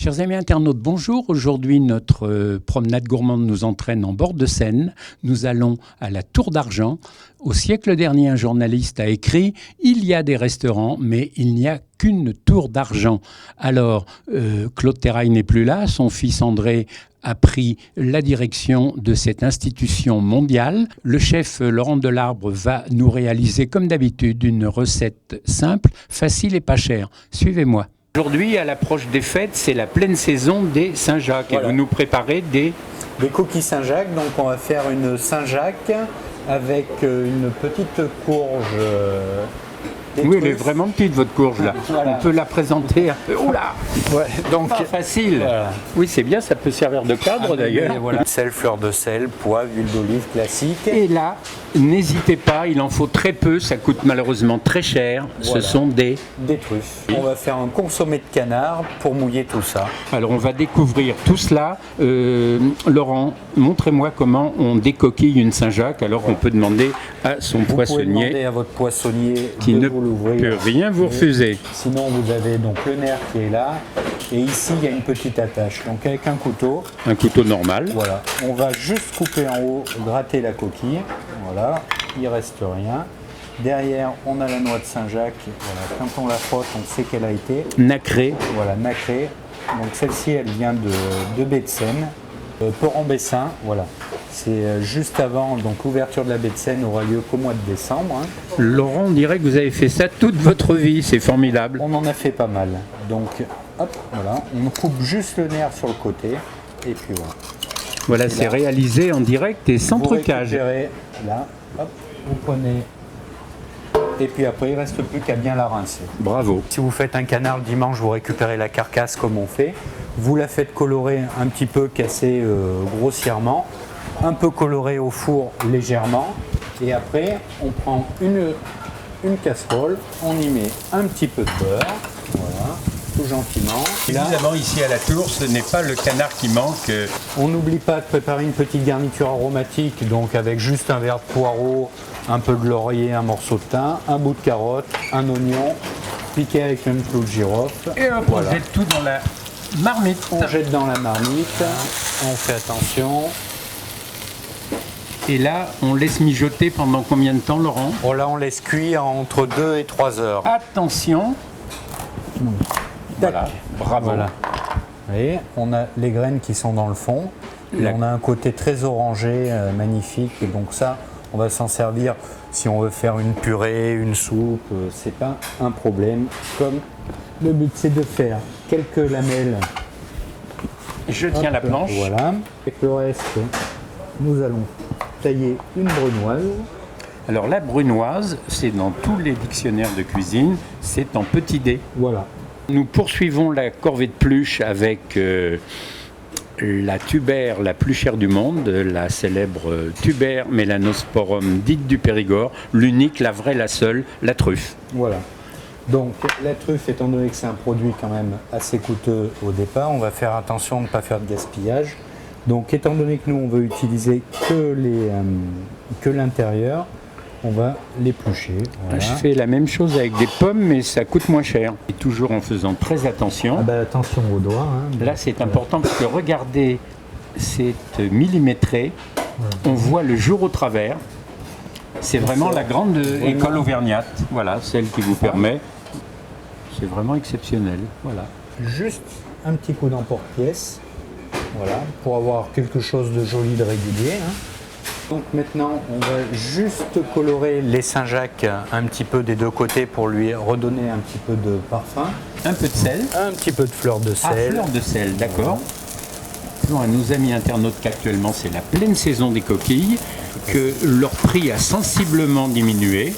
Chers amis internautes, bonjour. Aujourd'hui, notre promenade gourmande nous entraîne en bord de Seine. Nous allons à la Tour d'Argent. Au siècle dernier, un journaliste a écrit « Il y a des restaurants, mais il n'y a qu'une tour d'argent ». Alors, Claude Terrail n'est plus là. Son fils André a pris la direction de cette institution mondiale. Le chef Laurent Delarbre va nous réaliser, comme d'habitude, une recette simple, facile et pas chère. Suivez-moi. Aujourd'hui, à l'approche des fêtes, c'est la pleine saison des Saint-Jacques. Voilà. Et vous nous préparez des coquilles Saint-Jacques. Donc on va faire une Saint-Jacques avec une petite courge. Oui, elle est vraiment petite, votre courge là. Voilà. On peut la présenter un peu. Oula, ouais, donc pas facile. Voilà. Oui, c'est bien, ça peut servir de cadre d'ailleurs. Voilà. Sel, fleur de sel, poivre, huile d'olive classique. Et là, n'hésitez pas, il en faut très peu, ça coûte malheureusement très cher. Voilà. Ce sont des truffes. On va faire un consommé de canard pour mouiller tout ça. Alors on va découvrir tout cela. Laurent, montrez-moi comment on décoquille une Saint-Jacques, alors qu'on peut demander à son poissonnier. Vous pouvez demander à votre poissonnier qui ne peut rien vous refuser. Sinon vous avez donc le nerf qui est là, et ici il y a une petite attache. Donc avec un couteau normal. Voilà, on va juste couper en haut, gratter la coquille. Voilà, il reste rien. Derrière, on a la noix de Saint-Jacques. Voilà, quand on la frotte, on sait qu'elle a été nacrée. Voilà, nacrée. Donc celle-ci, elle vient de baie de Seine, Port-en-Bessin. Voilà, c'est juste avant. Donc l'ouverture de la baie de Seine aura lieu qu'au mois de décembre. Hein. Laurent, on dirait que vous avez fait ça toute votre vie. C'est formidable. On en a fait pas mal. Donc, hop, voilà, on coupe juste le nerf sur le côté, et puis voilà. Voilà, c'est réalisé en direct et sans trucage. Vous récupérez là, hop, vous prenez, et puis après il ne reste plus qu'à bien la rincer. Bravo. Si vous faites un canard le dimanche, vous récupérez la carcasse comme on fait, vous la faites colorer un petit peu, casser grossièrement, un peu colorée au four légèrement, et après on prend une casserole, on y met un petit peu de beurre, voilà, tout gentiment. Évidemment, ici à la Tour, ce n'est pas le canard qui manque. On n'oublie pas de préparer une petite garniture aromatique, donc avec juste un verre de poireau, un peu de laurier, un morceau de thym, un bout de carotte, un oignon, piqué avec un clou de girofle. Et hop, voilà. On jette tout dans la marmite. On jette dans la marmite, on fait attention. Et là, on laisse mijoter pendant combien de temps, Laurent? Bon, là, on laisse cuire entre 2 et 3 heures. Attention. Voilà, bravo. Voilà. Vous voyez, on a les graines qui sont dans le fond. Et on a un côté très orangé, magnifique. Et donc ça, on va s'en servir si on veut faire une purée, une soupe. C'est pas un problème. Comme le but, c'est de faire quelques lamelles. Je tiens la planche. Voilà. Et le reste, nous allons tailler une brunoise. Alors la brunoise, c'est dans tous les dictionnaires de cuisine, c'est en petit dé. Voilà. Nous poursuivons la corvée de pluche avec la tubère la plus chère du monde, la célèbre tubère Melanosporum dite du Périgord, l'unique, la vraie, la seule, la truffe. Voilà. Donc la truffe, étant donné que c'est un produit quand même assez coûteux au départ, on va faire attention de ne pas faire de gaspillage. Donc étant donné que nous on veut utiliser que l'intérieur, on va l'éplucher. Voilà. Je fais la même chose avec des pommes, mais ça coûte moins cher. Et toujours en faisant très attention. Ah bah, attention aux doigts. Hein. Là, c'est important parce que regardez, c'est millimétré. On voit le jour au travers. C'est vraiment la grande école auvergnate. Voilà, celle qui vous permet. C'est vraiment exceptionnel. Voilà. Juste un petit coup d'emporte-pièce. Voilà, pour avoir quelque chose de joli, de régulier. Hein. Donc maintenant, on va juste colorer les Saint-Jacques un petit peu des deux côtés pour lui redonner un petit peu de parfum. Un peu de sel. Un petit peu de fleur de sel. Ah, fleur de sel, d'accord. Disons à nos amis internautes qu'actuellement c'est la pleine saison des coquilles, que leur prix a sensiblement diminué.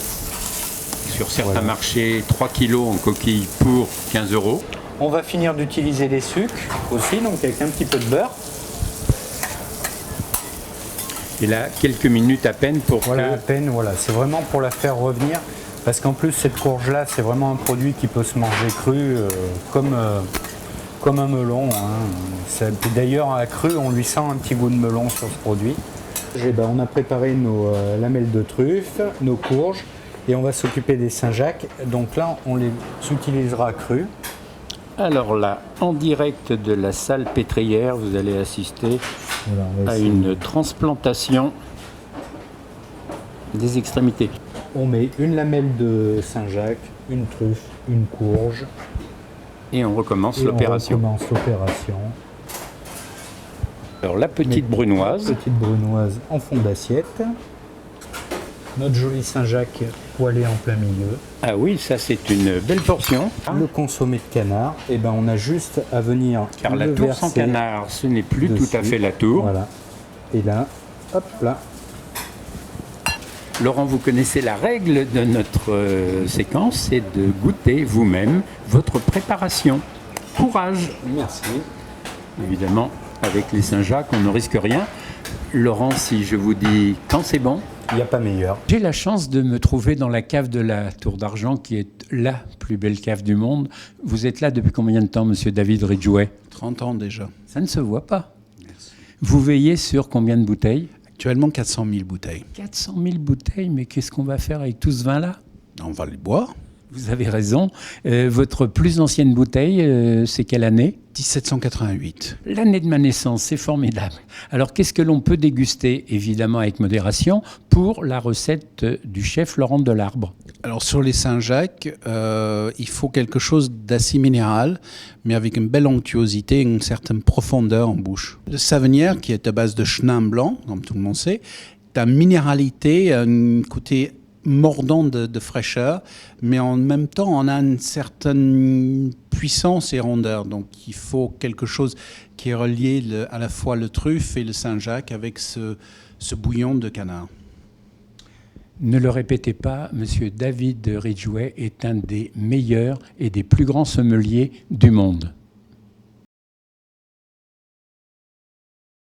Sur certains marchés, 3 kilos en coquilles pour 15 €. On va finir d'utiliser les sucres aussi, donc avec un petit peu de beurre. Et là, quelques minutes à peine pour à peine, voilà. C'est vraiment pour la faire revenir, parce qu'en plus cette courge-là, c'est vraiment un produit qui peut se manger cru, comme un melon. Hein. D'ailleurs, à cru, on lui sent un petit goût de melon sur ce produit. On a préparé nos lamelles de truffe, nos courges, et on va s'occuper des Saint-Jacques. Donc là, on les utilisera crus. Alors là, en direct de la salle pétrière, vous allez assister à une transplantation des extrémités. On met une lamelle de Saint-Jacques, une truffe, une courge. Et on recommence Et l'opération. on recommence l'opération. Alors la petite brunoise. Petite brunoise en fond d'assiette. Notre joli Saint-Jacques poêlé en plein milieu. Ah oui, ça c'est une belle portion. Le consommé de canard, et ben on a juste à venir Car la le tour sans verser canard, ce n'est plus dessus. tout à fait la tour. Voilà. Et là, hop là. Laurent, vous connaissez la règle de notre séquence, c'est de goûter vous-même votre préparation. Courage. Merci. Évidemment, avec les Saint-Jacques, on ne risque rien. Laurent, si je vous dis quand c'est bon. Il n'y a pas meilleur. J'ai la chance de me trouver dans la cave de la Tour d'Argent, qui est la plus belle cave du monde. Vous êtes là depuis combien de temps, monsieur David Ridgway? 30 ans déjà. Ça ne se voit pas. Merci. Vous veillez sur combien de bouteilles? Actuellement 400 000 bouteilles. 400 000 bouteilles, mais qu'est-ce qu'on va faire avec tout ce vin-là? On va les boire. Vous avez raison. Votre plus ancienne bouteille, c'est quelle année? 1788. L'année de ma naissance, c'est formidable. Alors, qu'est-ce que l'on peut déguster, évidemment avec modération, pour la recette du chef Laurent Delarbre? Alors sur les Saint-Jacques, il faut quelque chose d'assez minéral, mais avec une belle onctuosité et une certaine profondeur en bouche. Le Savenière, qui est à base de chenin blanc, comme tout le monde sait, a une minéralité, un côté mordant de fraîcheur, mais en même temps, on a une certaine puissance et rondeur. Donc, il faut quelque chose qui est relié à la fois le truffe et le Saint-Jacques avec ce bouillon de canard. Ne le répétez pas, monsieur David Ridgway est un des meilleurs et des plus grands sommeliers du monde.